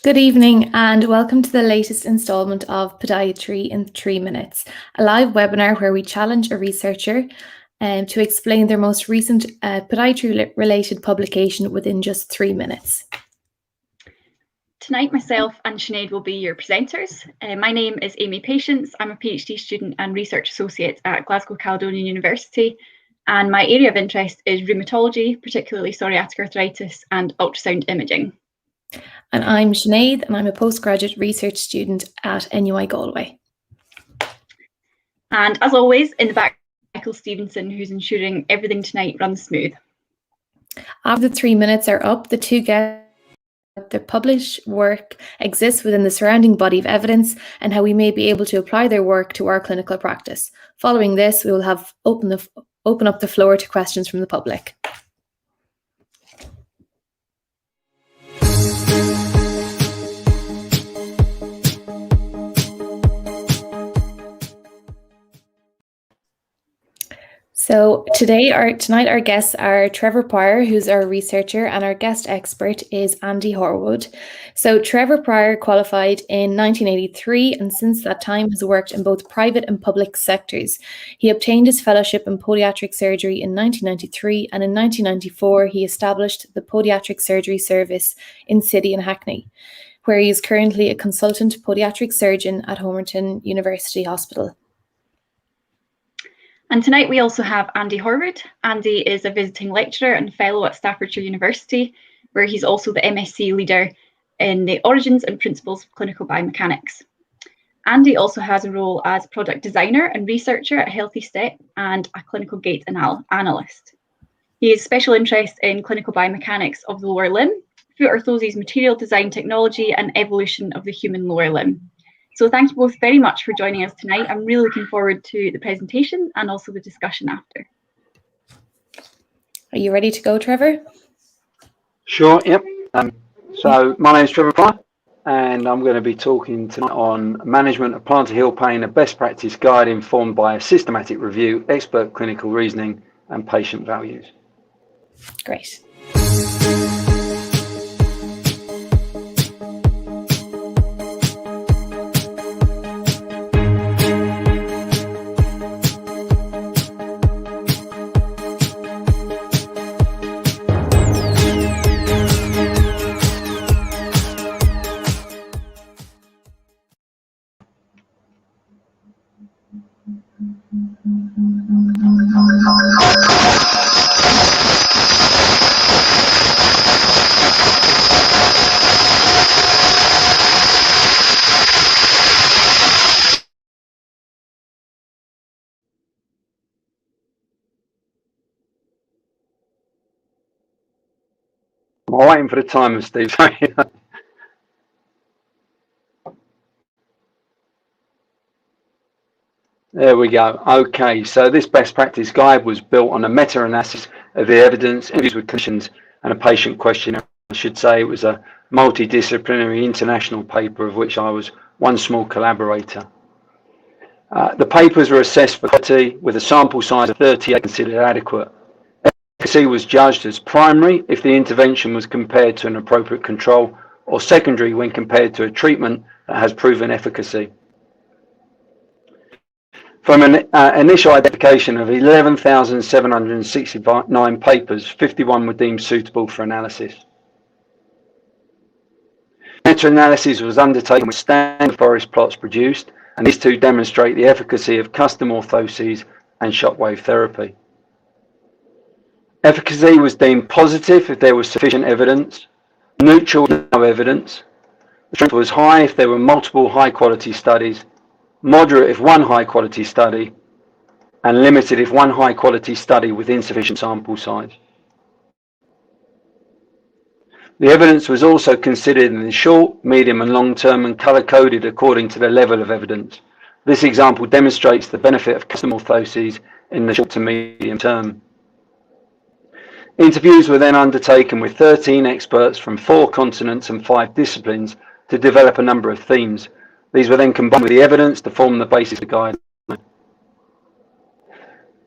Good evening and welcome to the latest instalment of Podiatry in 3 minutes, a live webinar where we challenge a researcher to explain their most recent podiatry-related publication within just 3 minutes. Tonight, myself and Sinead will be your presenters. My name is Amy Patience. I'm a PhD student and research associate at Glasgow Caledonian University, and my area of interest is rheumatology, particularly psoriatic arthritis and ultrasound imaging. And I'm Sinead, and I'm a postgraduate research student at NUI Galway. And as always, in the back, Michael Stevenson, who's ensuring everything tonight runs smooth. After the 3 minutes are up, the two guests, their published work exists within the surrounding body of evidence and how we may be able to apply their work to our clinical practice. Following this, we will have open up the floor to questions from the public. So tonight our guests are Trevor Prior, who's our researcher, and our guest expert is Andy Horwood. So Trevor Prior qualified in 1983 and since that time has worked in both private and public sectors. He obtained his fellowship in podiatric surgery in 1993, and in 1994 he established the Podiatric Surgery Service in City and Hackney, where he is currently a consultant podiatric surgeon at Homerton University Hospital. And tonight we also have Andy Horwood. Andy is a visiting lecturer and fellow at Staffordshire University, where he's also the MSc leader in the Origins and Principles of Clinical Biomechanics. Andy also has a role as product designer and researcher at Healthy Step and a clinical gait analyst. He has special interest in clinical biomechanics of the lower limb, foot orthosis material design technology, and evolution of the human lower limb. So thank you both very much for joining us tonight. I'm really looking forward to the presentation and also the discussion after. Are you ready to go, Trevor? Sure, yep. So my name is Trevor Prior, and I'm going to be talking tonight on management of plantar heel pain, a best practice guide informed by a systematic review, expert clinical reasoning, and patient values. Great. I'm waiting for the timer, Steve. There we go. Okay, so this best practice guide was built on a meta-analysis of the evidence, interviews with clinicians, and a patient questionnaire. I should say it was a multidisciplinary international paper of which I was one small collaborator. The papers were assessed for quality with a sample size of 38 considered adequate. Efficacy was judged as primary if the intervention was compared to an appropriate control, or secondary when compared to a treatment that has proven efficacy. From an initial identification of 11,769 papers, 51 were deemed suitable for analysis. Meta-analysis was undertaken with standard forest plots produced, and these two demonstrate the efficacy of custom orthoses and shockwave therapy. Efficacy was deemed positive if there was sufficient evidence, neutral with no evidence. The strength was high if there were multiple high-quality studies, moderate if one high-quality study, and limited if one high-quality study with insufficient sample size. The evidence was also considered in the short, medium, and long-term and color-coded according to the level of evidence. This example demonstrates the benefit of custom orthoses in the short to medium term. Interviews were then undertaken with 13 experts from 4 continents and 5 disciplines to develop a number of themes. These were then combined with the evidence to form the basis of the guideline.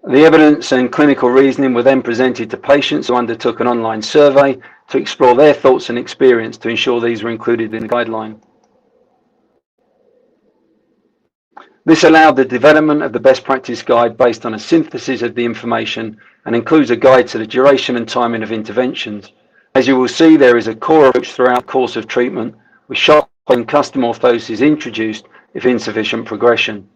The evidence and clinical reasoning were then presented to patients who undertook an online survey to explore their thoughts and experience to ensure these were included in the guideline. This allowed the development of the best practice guide based on a synthesis of the information and includes a guide to the duration and timing of interventions. As you will see, there is a core approach throughout the course of treatment, with Shockwave and custom orthosis introduced if insufficient progression.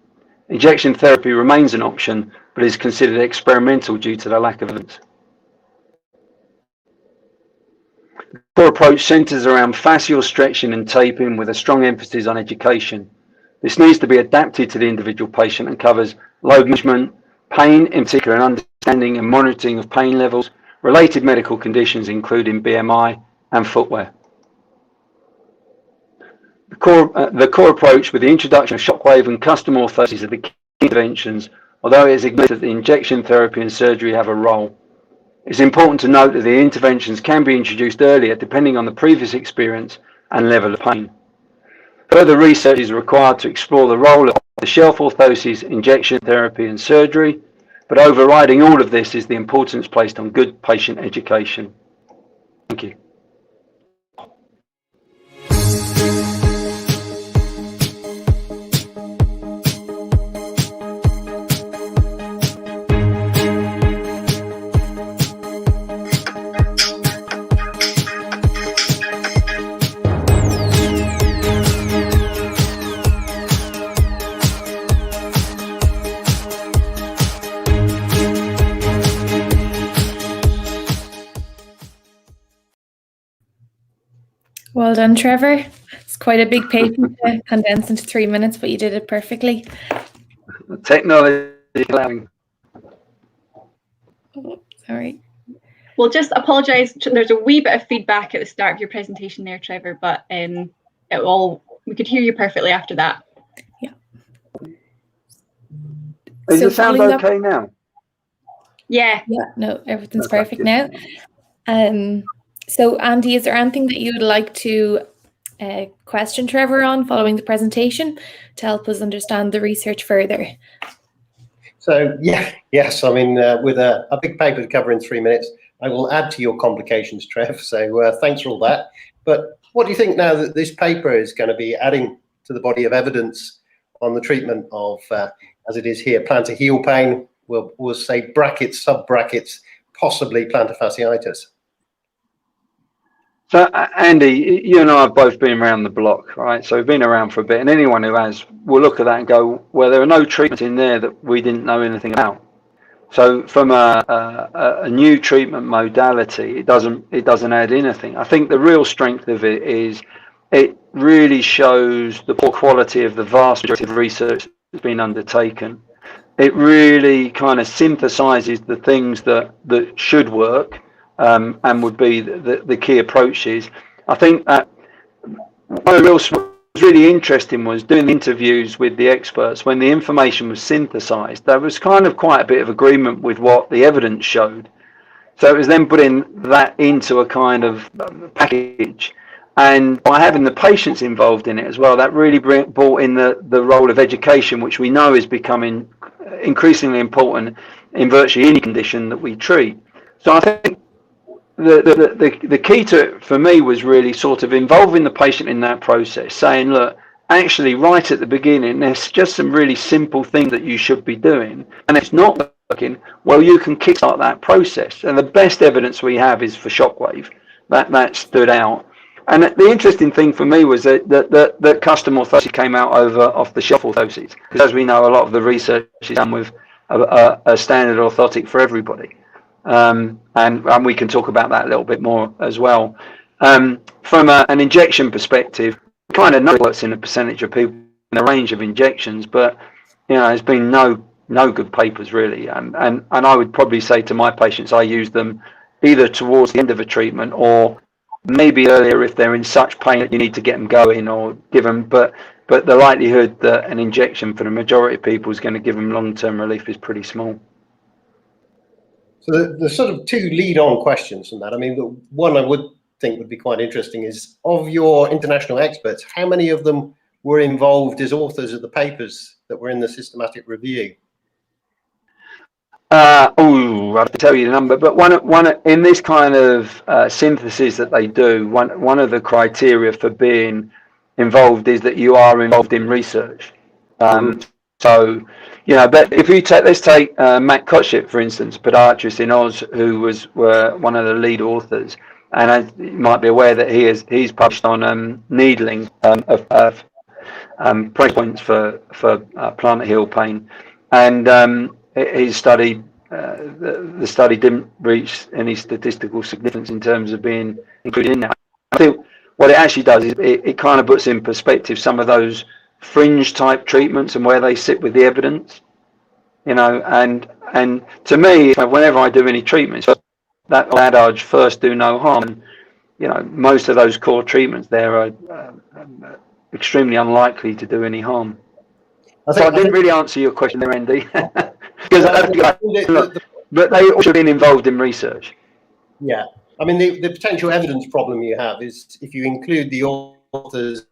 Injection therapy remains an option, but is considered experimental due to the lack of evidence. The core approach centres around fascial stretching and taping with a strong emphasis on education. This needs to be adapted to the individual patient and covers load management, pain, in particular, and understanding and monitoring of pain levels, related medical conditions including BMI and footwear. The core approach with the introduction of Shockwave and custom orthosis are the key interventions, although it is acknowledged that the injection therapy and surgery have a role. It's important to note that the interventions can be introduced earlier depending on the previous experience and level of pain. Further research is required to explore the role of the shelf orthosis, injection therapy and surgery, but overriding all of this is the importance placed on good patient education. Thank you. Well done, Trevor. It's quite a big paper to condense into 3 minutes, but you did it perfectly. Technology allowing. Oh, sorry. We'll just apologise. There's a wee bit of feedback at the start of your presentation there, Trevor, but we could hear you perfectly after that. Yeah. Does it sound okay now? Yeah. Yeah, no, everything's perfect now. So, Andy, is there anything that you'd like to question Trevor on following the presentation to help us understand the research further? So, yes, I mean, with a big paper to cover in 3 minutes, I will add to your complications, Trev. So thanks for all that. But what do you think now that this paper is going to be adding to the body of evidence on the treatment of, as it is here, plantar heel pain, we'll say brackets, sub-brackets, possibly plantar fasciitis? So, Andy, you and I have both been around the block, right? So we've been around for a bit, and anyone who has will look at that and go, well, there are no treatments in there that we didn't know anything about. So from a new treatment modality, it doesn't add anything. I think the real strength of it is it really shows the poor quality of the vast majority of research that's been undertaken. It really kind of synthesizes the things that should work. And would be the key approaches. I think that one of the real was really interesting was doing interviews with the experts when the information was synthesized. There was kind of quite a bit of agreement with what the evidence showed. So it was then putting that into a kind of package. And by having the patients involved in it as well, that really brought in the role of education, which we know is becoming increasingly important in virtually any condition that we treat. So I think the key to it for me was really sort of involving the patient in that process, saying, look, actually right at the beginning, there's just some really simple things that you should be doing. And if it's not working, well, you can kickstart that process. And the best evidence we have is for Shockwave. That stood out. And the interesting thing for me was that custom orthosis came out off the shelf orthoses. Because as we know, a lot of the research is done with a standard orthotic for everybody. And we can talk about that a little bit more as well. From an injection perspective, we kind of know it works in a percentage of people in a range of injections, but there's been no good papers really. And I would probably say to my patients, I use them either towards the end of a treatment or maybe earlier if they're in such pain that you need to get them going or give them. But the likelihood that an injection for the majority of people is going to give them long-term relief is pretty small. So the sort of two lead-on questions from that. I mean, the one I would think would be quite interesting is, of your international experts, how many of them were involved as authors of the papers that were in the systematic review? I have to tell you the number, but one in this kind of synthesis that they do, one of the criteria for being involved is that you are involved in research. So, but if you let's take Matt Kotchip, for instance, a podiatrist in Oz, who were one of the lead authors, and you might be aware that he's published on needling of pressure points for plantar heel pain, and his study, the study didn't reach any statistical significance in terms of being included in that. I think what it actually does is it kind of puts in perspective some of those fringe type treatments and where they sit with the evidence, and to me, whenever I do any treatments, that adage, first do no harm, and most of those core treatments there are extremely unlikely to do any harm. I didn't really answer your question there, Andy, because but they also been involved in research. Yeah, I mean the potential evidence problem you have is if you include the authors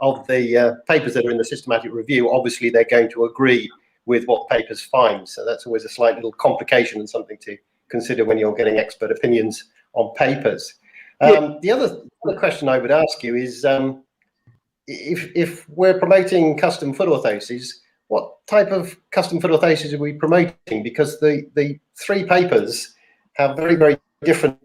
of the papers that are in the systematic review, obviously they're going to agree with what papers find. So that's always a slight little complication and something to consider when you're getting expert opinions on papers. The other question I would ask you is, if we're promoting custom foot orthoses, what type of custom foot orthoses are we promoting? Because the three papers have very, very different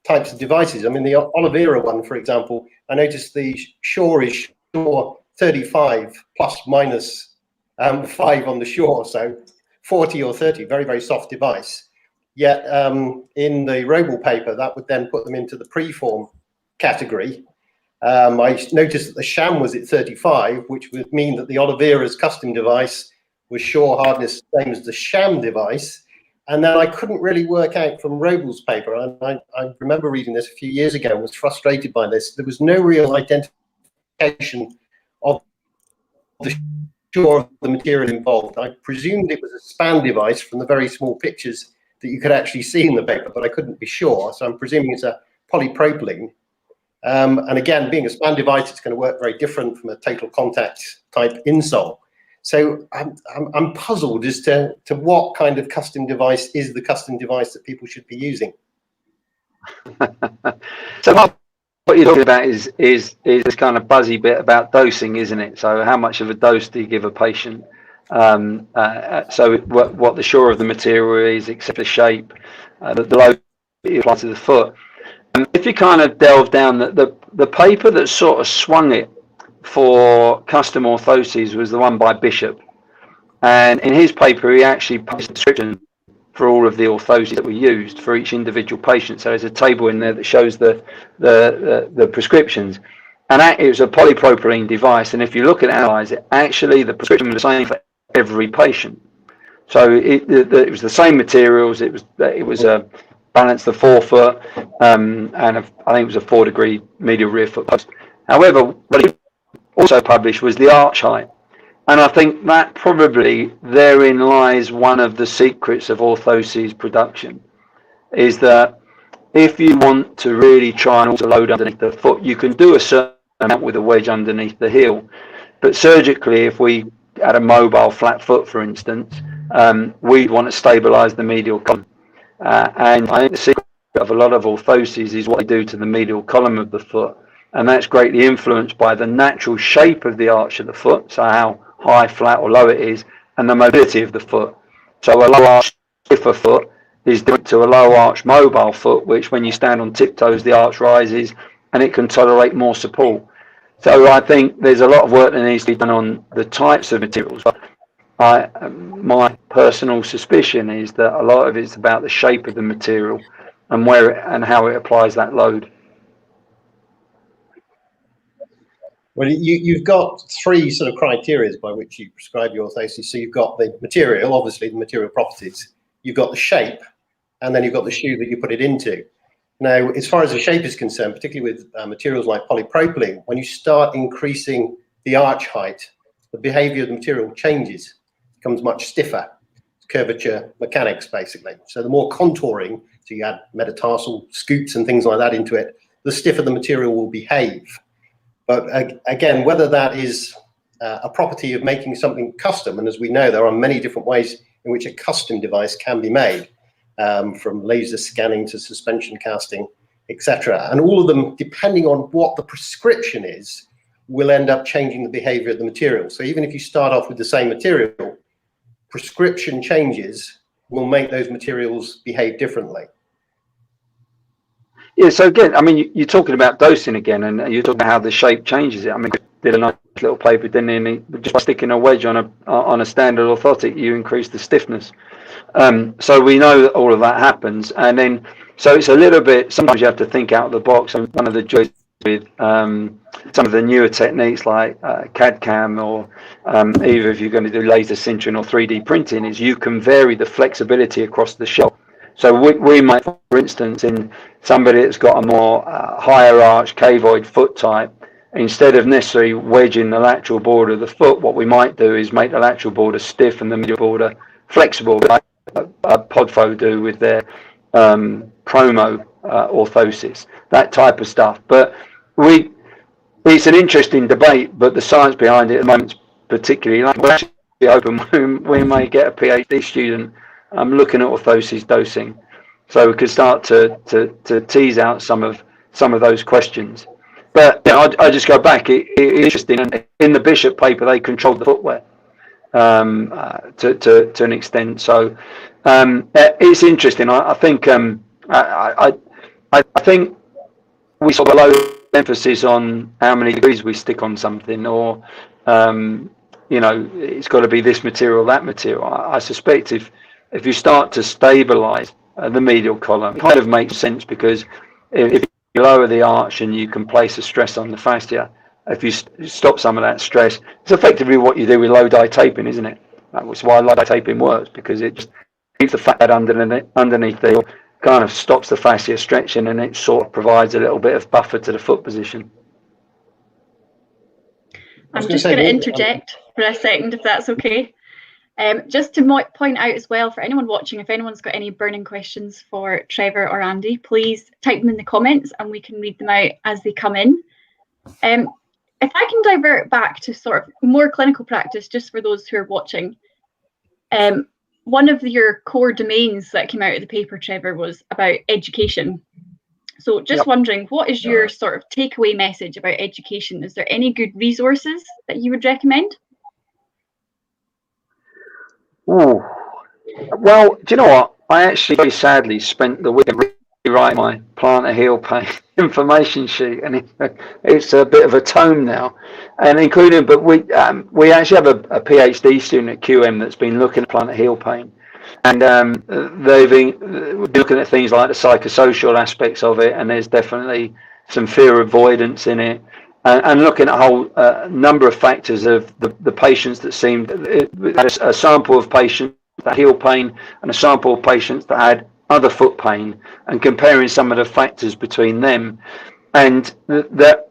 types of devices. I mean, the Oliveira one, for example, I noticed the Shaw is Shaw 35 plus minus 5 on the Shaw, so 40 or 30, very, very soft device. Yet in the Roble paper, that would then put them into the preform category. I noticed that the sham was at 35, which would mean that the Oliveira's custom device was Shaw hardness, same as the sham device. And then I couldn't really work out from Roble's paper, and I remember reading this a few years ago and was frustrated by this. There was no real identification of the Shaw of the material involved. I presumed it was a span device from the very small pictures that you could actually see in the paper, but I couldn't be sure. So I'm presuming it's a polypropylene. And again, being a span device, it's going to work very different from a total contact type insole. So I'm puzzled as to what kind of custom device is the custom device that people should be using. So what you're talking about is this kind of buzzy bit about dosing, isn't it? So how much of a dose do you give a patient? So what the Shaw of the material is, except the shape, the load you apply to the foot. If you kind of delve down, the paper that sort of swung it for custom orthoses was the one by Bishop, and in his paper he actually published a description for all of the orthoses that were used for each individual patient. So there's a table in there that shows the prescriptions, and it was a polypropylene device. And if you look at analyze it, actually the prescription was the same for every patient. So it was the same materials. It was a balance the forefoot, and I think it was a 4-degree medial rear foot post. However, what he also published was the arch height, and I think that probably therein lies one of the secrets of orthoses production, is that if you want to really try and also load underneath the foot, you can do a certain amount with a wedge underneath the heel, but surgically, if we had a mobile flat foot, for instance, we'd want to stabilize the medial column. And I think the secret of a lot of orthoses is what they do to the medial column of the foot, and that's greatly influenced by the natural shape of the arch of the foot, so how high, flat or low it is, and the mobility of the foot. So a low arch stiffer foot is different to a low arch mobile foot, which when you stand on tiptoes the arch rises and it can tolerate more support. So I think there's a lot of work that needs to be done on the types of materials. My personal suspicion is that a lot of it's about the shape of the material and and how it applies that load. Well, you've got three sort of criteria by which you prescribe your orthosis. So you've got the material, obviously the material properties. You've got the shape, and then you've got the shoe that you put it into. Now, as far as the shape is concerned, particularly with materials like polypropylene, when you start increasing the arch height, the behavior of the material changes, becomes much stiffer. It's curvature mechanics, basically. So the more contouring, so you add metatarsal scoots and things like that into it, the stiffer the material will behave. But again, whether that is a property of making something custom, and as we know, there are many different ways in which a custom device can be made, from laser scanning to suspension casting, etc. And all of them, depending on what the prescription is, will end up changing the behavior of the material. So even if you start off with the same material, prescription changes will make those materials behave differently. Yeah, so again, I mean, you're talking about dosing again, and you're talking about how the shape changes it. I mean, did a nice little paper, didn't he? Just by sticking a wedge on a standard orthotic, you increase the stiffness. So we know that all of that happens, and then so it's a little bit. Sometimes you have to think out of the box. And one of the joys with some of the newer techniques like CAD/CAM, or either if you're going to do laser sintering or 3D printing, is you can vary the flexibility across the shell. So we might, for instance, in somebody that's got a more higher arch cavoid foot type, instead of necessarily wedging the lateral border of the foot, what we might do is make the lateral border stiff and the medial border flexible, like Podfo do with their promo orthosis, that type of stuff. But it's an interesting debate, but the science behind it at the moment is particularly like, we're actually open. We may get a PhD student looking at orthosis dosing, so we could start to tease out some of those questions. But you know, I just go back. It's interesting. In the Bishop paper, they controlled the footwear to an extent. So it's interesting. I think I think we sort of low emphasis on how many degrees we stick on something, or you know, it's got to be this material, that material. I suspect if you start to stabilize the medial column, it kind of makes sense, because if you lower the arch and you can place a stress on the fascia, if you stop some of that stress, it's effectively what you do with low dye taping, isn't it? That's why low dye taping works, because it just keeps the fat underneath the, kind of stops the fascia stretching, and it sort of provides a little bit of buffer to the foot position. I'm just going to interject for a second, if that's okay. Just to point out as well, for anyone watching, if anyone's got any burning questions for Trevor or Andy, please type them in the comments and we can read them out as they come in. If I can divert back to sort of more clinical practice, just for those who are watching, one of your core domains that came out of the paper, Trevor, was about education. So just wondering, what is your sort of takeaway message about education? Is there any good resources that you would recommend? Oh, well, do you know what? I actually very sadly spent the weekend rewriting my plantar heel pain information sheet, and it's a bit of a tome now, and including. But we actually have a PhD student at QM that's been looking at plantar heel pain, and they've been looking at things like the psychosocial aspects of it, and there's definitely some fear avoidance in it. And looking at a whole number of factors of the patients that seemed, a sample of patients that had heel pain and a sample of patients that had other foot pain, and comparing some of the factors between them. And the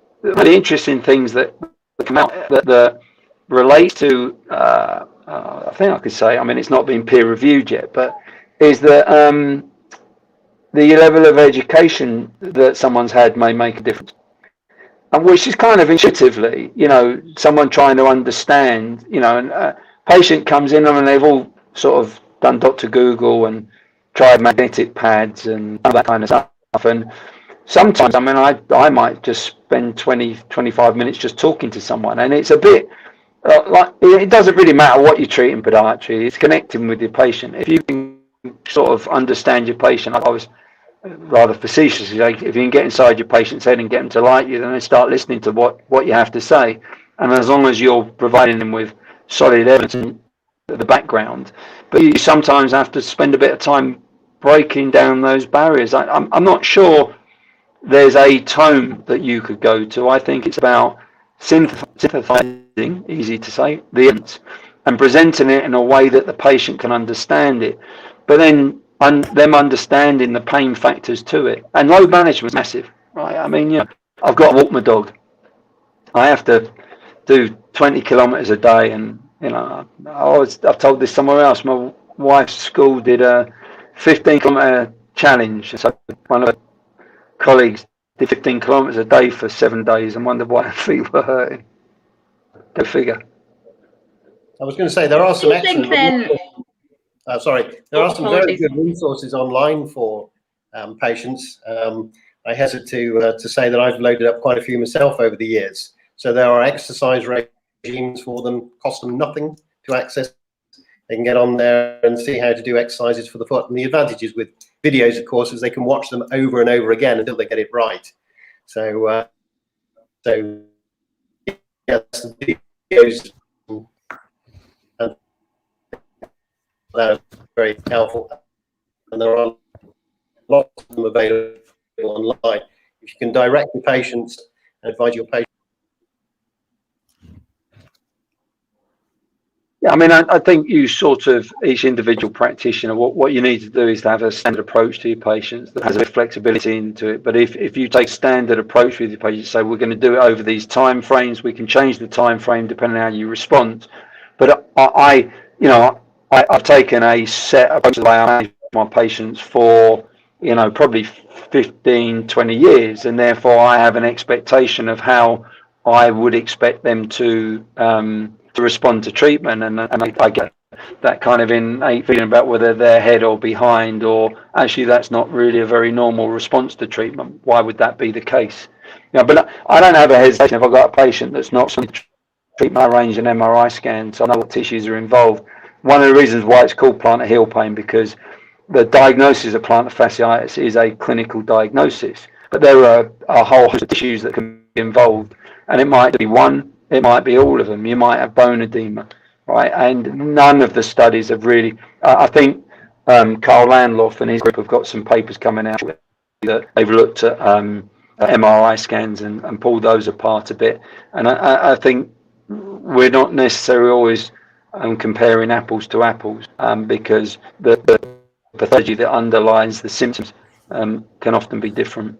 interesting things that come out that relate to, I think I could say, I mean, it's not been peer reviewed yet, but is that the level of education that someone's had may make a difference. And which is kind of intuitively, you know, someone trying to understand, you know, and a patient comes in and they've all sort of done Dr. Google and tried magnetic pads and all that kind of stuff. And sometimes, I mean, I might just spend 20-25 minutes just talking to someone, and it's a bit like, it doesn't really matter what you treat in podiatry, it's connecting with your patient. If you can sort of understand your patient, I was rather facetiously, like, if you can get inside your patient's head and get them to like you, then they start listening to what you have to say. And as long as you're providing them with solid evidence in the background, but you sometimes have to spend a bit of time breaking down those barriers. I'm not sure there's a tone that you could go to. I think it's about synthesizing, easy to say, the evidence and presenting it in a way that the patient can understand it, but then them understanding the pain factors to it. And load management is massive, right? I mean, you know, I've got to walk my dog. I have to do 20 kilometers a day, and you know, I've told this somewhere else. My wife's school did a 15-kilometer challenge. So one of the colleagues did 15 kilometers a day for 7 days and wondered why her feet were hurting. Go figure. I was going to say there are some excellent. there are some very good resources online for patients. I hesitate to say that I've loaded up quite a few myself over the years. So there are exercise regimes for them, cost them nothing to access. They can get on there and see how to do exercises for the foot. And the advantages with videos, of course, is they can watch them over and over again until they get it right. So, yes, the videos that are very helpful, and there are lots of them available online. If you can direct the patients and advise your patients. Yeah, I mean, I think you sort of, each individual practitioner, what you need to do is to have a standard approach to your patients that has a bit of flexibility into it. But if you take standard approach with your patients, say we're going to do it over these time frames, we can change the time frame depending on how you respond. But I've taken a set approach to the way I manage my patients for, probably 15, 20 years, and therefore I have an expectation of how I would expect them to respond to treatment, and I get that kind of innate feeling about whether they're ahead or behind, or actually that's not really a very normal response to treatment. Why would that be the case? But I don't have a hesitation if I've got a patient that's not treatment. I arrange an MRI scan, so I know what tissues are involved. One of the reasons why it's called plantar heel pain, because the diagnosis of plantar fasciitis is a clinical diagnosis, but there are a whole host of tissues that can be involved, and it might be one, it might be all of them. You might have bone edema, right? And none of the studies have really, I think Carl Landloff and his group have got some papers coming out that they've looked at MRI scans and pulled those apart a bit, and I think we're not necessarily always comparing apples to apples, because the pathology that underlies the symptoms can often be different.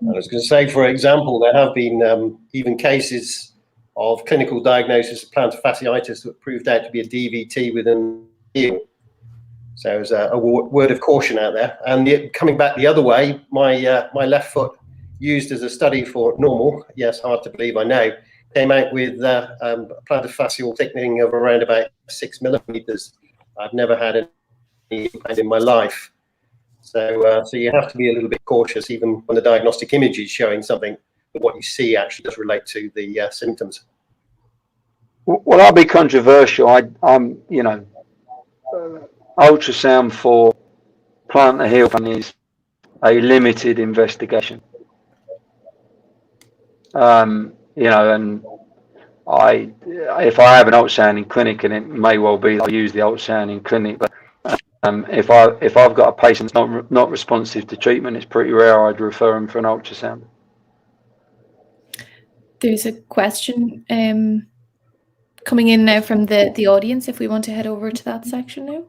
I was going to say, for example, there have been even cases of clinical diagnosis of plantar fasciitis that proved out to be a DVT within the heel. So there's a word of caution out there. And coming back the other way, my left foot, used as a study for normal, yes, hard to believe, I know, came out with plantar fascial thickening of around about 6 millimeters. I've never had any pain in my life. So you have to be a little bit cautious, even when the diagnostic image is showing something, but what you see actually does relate to the symptoms. Well, I'll be controversial. I'm ultrasound for plantar heel pain is a limited investigation. And if I have an ultrasound in clinic, and it may well be that I use the ultrasound in clinic, but if I've got a patient that's not responsive to treatment, it's pretty rare I'd refer them for an ultrasound. There's a question coming in now from the audience, if we want to head over to that section now.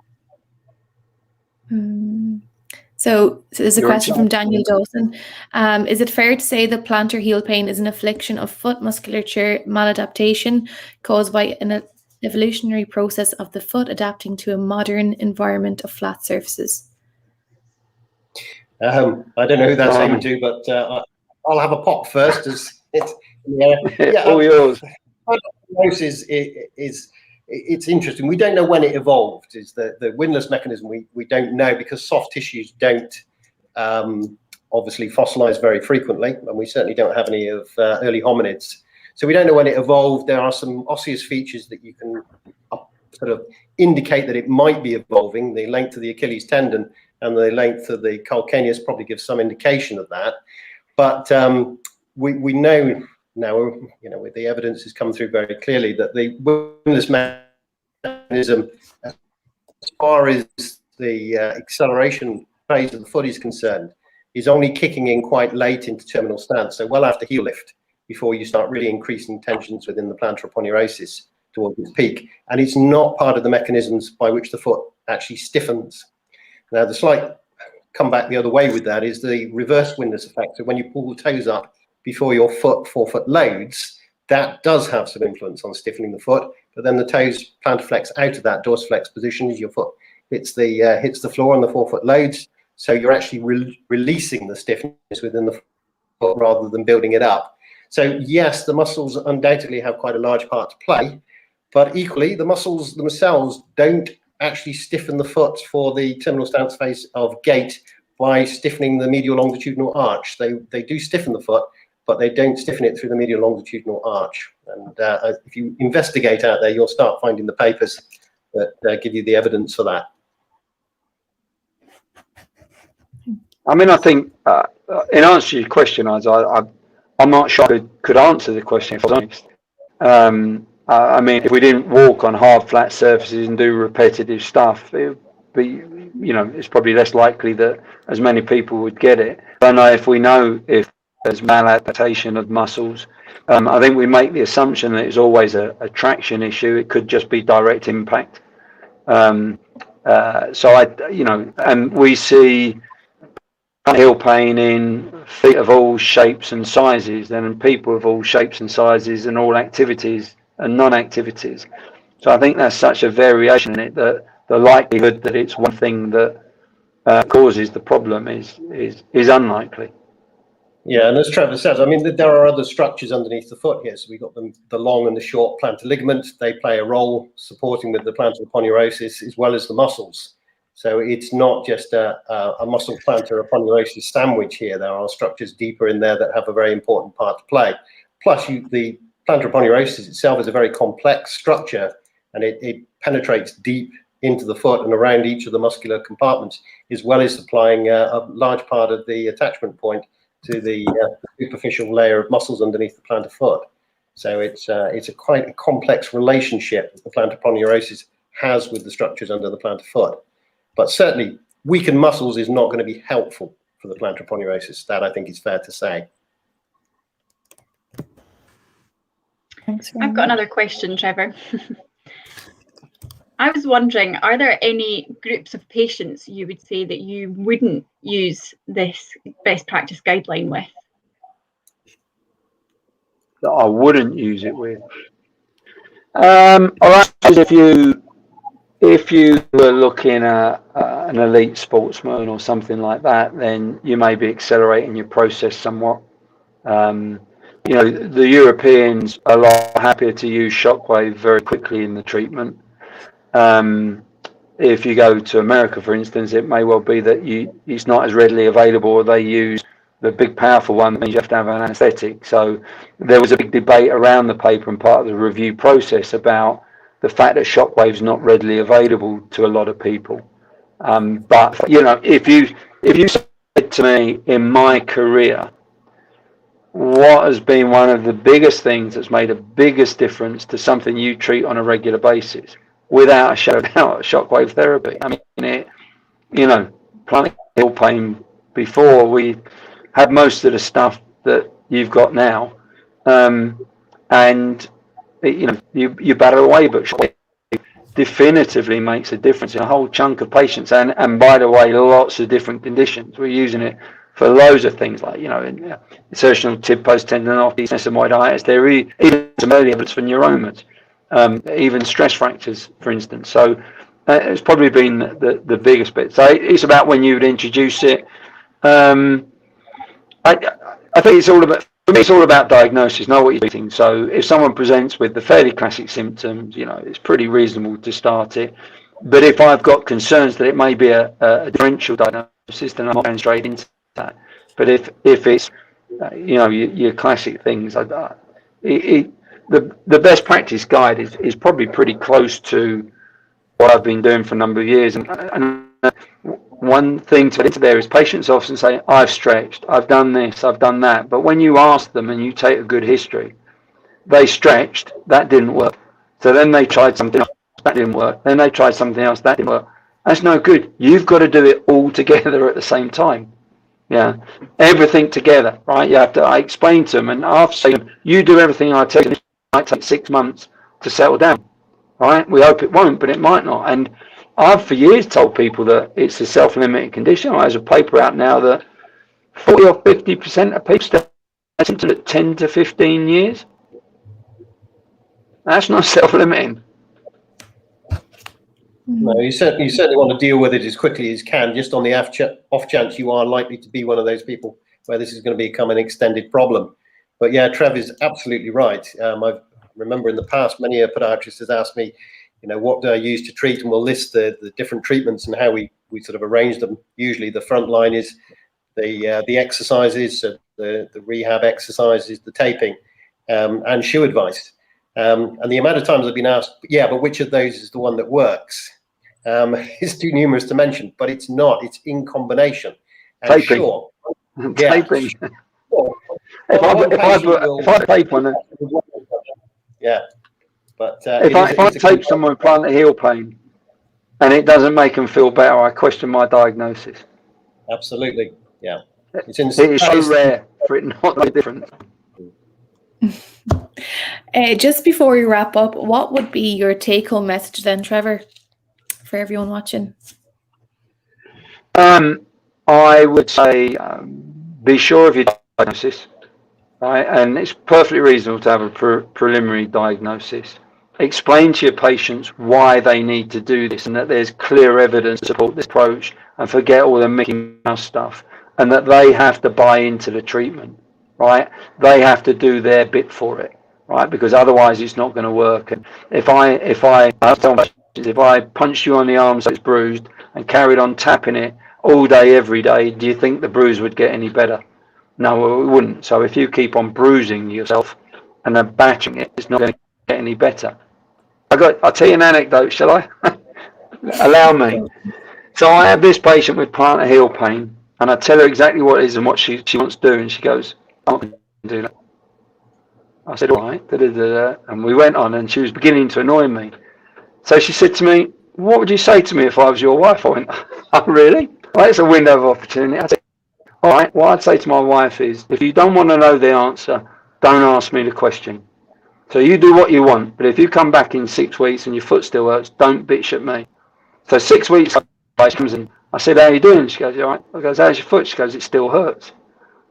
So there's a question from Daniel Dawson. Is it fair to say that plantar heel pain is an affliction of foot musculature maladaptation caused by an evolutionary process of the foot adapting to a modern environment of flat surfaces? I don't know who that's aimed to, but I'll have a pop first. All yours. It's interesting. We don't know when it evolved. Is the windlass mechanism? We don't know, because soft tissues don't obviously fossilize very frequently, and we certainly don't have any of early hominids. So we don't know when it evolved. There are some osseous features that you can sort of indicate that it might be evolving. The length of the Achilles tendon and the length of the calcaneus probably gives some indication of that. But we know now, with the evidence has come through very clearly, that the windlass mechanism, as far as the acceleration phase of the foot is concerned, is only kicking in quite late into terminal stance, so well after heel lift, before you start really increasing tensions within the plantar aponeurosis towards its peak. And it's not part of the mechanisms by which the foot actually stiffens. Now, the slight comeback the other way with that is the reverse windlass effect. So when you pull the toes up before your forefoot loads, that does have some influence on stiffening the foot. But then the toes plantarflex out of that dorsiflex position as your foot hits the floor and the forefoot loads. So you're actually releasing the stiffness within the foot rather than building it up. So yes, the muscles undoubtedly have quite a large part to play, but equally the muscles themselves don't actually stiffen the foot for the terminal stance phase of gait by stiffening the medial longitudinal arch. They do stiffen the foot, but they don't stiffen it through the medial longitudinal arch. And if you investigate out there, you'll start finding the papers that give you the evidence for that. I mean, I think in answer to your question, I'm not sure I could answer the question if I was honest. I mean, if we didn't walk on hard, flat surfaces and do repetitive stuff, it would be, you know, it's probably less likely that as many people would get it. I don't know if we know if there's maladaptation of muscles. I think we make the assumption that it's always a traction issue. It could just be direct impact. So you know, and we see heel pain in feet of all shapes and sizes, and in people of all shapes and sizes and all activities and non-activities. So I think that's such a variation in it that the likelihood that it's one thing that causes the problem is unlikely. Yeah, and as Trevor says, I mean, there are other structures underneath the foot here. So we've got the long and the short plantar ligaments. They play a role supporting with the plantar aponeurosis as well as the muscles. So it's not just a muscle plantar aponeurosis sandwich here. There are structures deeper in there that have a very important part to play. Plus, the plantar aponeurosis itself is a very complex structure, and it penetrates deep into the foot and around each of the muscular compartments, as well as supplying a large part of the attachment point to the superficial layer of muscles underneath the plantar foot. So it's a quite a complex relationship that the plantar aponeurosis has with the structures under the plantar foot. But certainly, weakened muscles is not going to be helpful for the plantar aponeurosis. That, I think, is fair to say. I've got another question, Trevor. I was wondering, are there any groups of patients you would say that you wouldn't use this best practice guideline with? That I wouldn't use it with. All right, if you were looking at an elite sportsman or something like that, then you may be accelerating your process somewhat. You know, the Europeans are a lot happier to use Shockwave very quickly in the treatment. If you go to America, for instance, it may well be that it's not as readily available, or they use the big powerful one that means you have to have an anaesthetic. So there was a big debate around the paper and part of the review process about the fact that Shockwave's not readily available to a lot of people. But you know, if you said to me in my career, what has been one of the biggest things that's made a biggest difference to something you treat on a regular basis, without a shadow of doubt, Shockwave therapy. I mean, you know, plantar heel pain before we had most of the stuff that you've got now, and you know, you batter away, but Shockwave definitively makes a difference in a whole chunk of patients, and by the way, lots of different conditions. We're using it for loads of things, like, you know, insertional tib post tendinopathy, sesamoiditis. There are even some early evidence for neuromas, even stress fractures, for instance. So it's probably been the biggest bit. So it's about when you would introduce it. I think it's all about, for me, it's all about diagnosis, know what you're treating. So if someone presents with the fairly classic symptoms, you know, it's pretty reasonable to start it. But if I've got concerns that it may be a differential diagnosis, then I'm going straight into that. But if it's you know, your classic things, the best practice guide is probably pretty close to what I've been doing for a number of years. And one thing to get into there is patients often say, I've stretched, I've done this, I've done that. But when you ask them and you take a good history, they stretched, that didn't work. So then they tried something else, that didn't work. Then they tried something else, that didn't work. That's no good. You've got to do it all together at the same time. Yeah, everything together, right? You have to. I explain to them, and I've said, you do everything I tell you. It might take 6 months to settle down, right? We hope it won't, but it might not. And I've for years told people that it's a self-limiting condition. There's a paper out now that 40 or 50% of people still have symptoms at 10 to 15 years. That's not self-limiting. No, you certainly want to deal with it as quickly as you can, just on the off chance you are likely to be one of those people where this is going to become an extended problem. But yeah, Trevor's absolutely right. I remember in the past, many a podiatrist has asked me, what do I use to treat, and we'll list the different treatments and how we sort of arrange them. Usually the front line is the exercises, the rehab exercises, the taping, and shoe advice. And the amount of times I've been asked, yeah, but which of those is the one that works? It's too numerous to mention, but it's not. It's in combination. And Taping. sure, Taping. Yeah, sure. If I tape on it, yeah, but if I tape someone with plantar heel pain and it doesn't make them feel better, I question my diagnosis. Absolutely, yeah. It is so rare for it not to be different. Just before we wrap up, what would be your take-home message then, Trevor, for everyone watching? I would say be sure of your diagnosis, right? And it's perfectly reasonable to have a preliminary diagnosis. Explain to your patients why they need to do this and that there's clear evidence to support this approach, and forget all the Mickey Mouse stuff, and that they have to buy into the treatment, right? They have to do their bit for it, right? Because otherwise it's not going to work. And if I punched you on the arm so it's bruised and carried on tapping it all day, every day, do you think the bruise would get any better? No, it wouldn't. So if you keep on bruising yourself and then batching it, it's not going to get any better. I'll tell you an anecdote, shall I? Allow me. So I have this patient with plantar heel pain, and I tell her exactly what it is and what she wants to do, and she goes, "I can't do that." I said, "All right," and we went on, and she was beginning to annoy me. So she said to me, "What would you say to me if I was your wife?" I went, "Oh, really? Well, it's a window of opportunity." I said, "All right, what I'd say to my wife is, if you don't want to know the answer, don't ask me the question. So you do what you want, but if you come back in 6 weeks and your foot still hurts, don't bitch at me." So 6 weeks she comes in. I said, "How are you doing?" She goes, "You all right?" I goes, "How's your foot?" She goes, "It still hurts."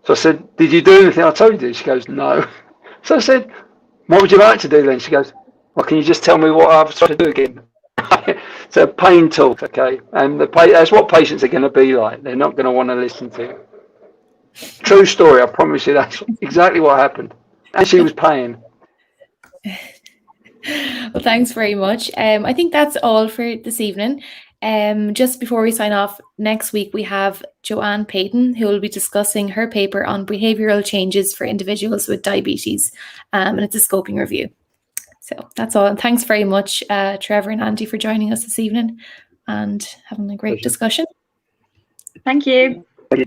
So I said, "Did you do anything I told you to do?" She goes, "No." So I said, "What would you like to do then?" She goes, "Well, can you just tell me what I've tried to do again?" So pain talk, okay? And that's what patients are going to be like. They're not going to want to listen to you. True story, I promise you that's exactly what happened. And she was paying. Well, thanks very much. I think that's all for this evening. Just before we sign off, next week we have Joanne Payton, who will be discussing her paper on behavioural changes for individuals with diabetes, and it's a scoping review. So that's all. And thanks very much, Trevor and Andy, for joining us this evening and having a great discussion. Thank you. Bye.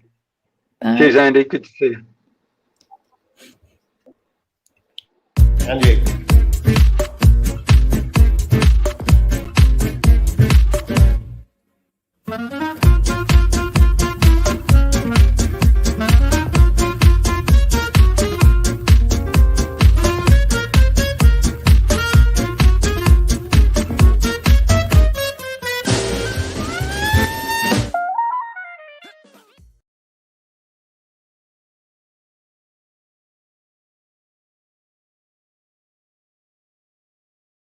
Cheers, Andy. Good to see you. And you.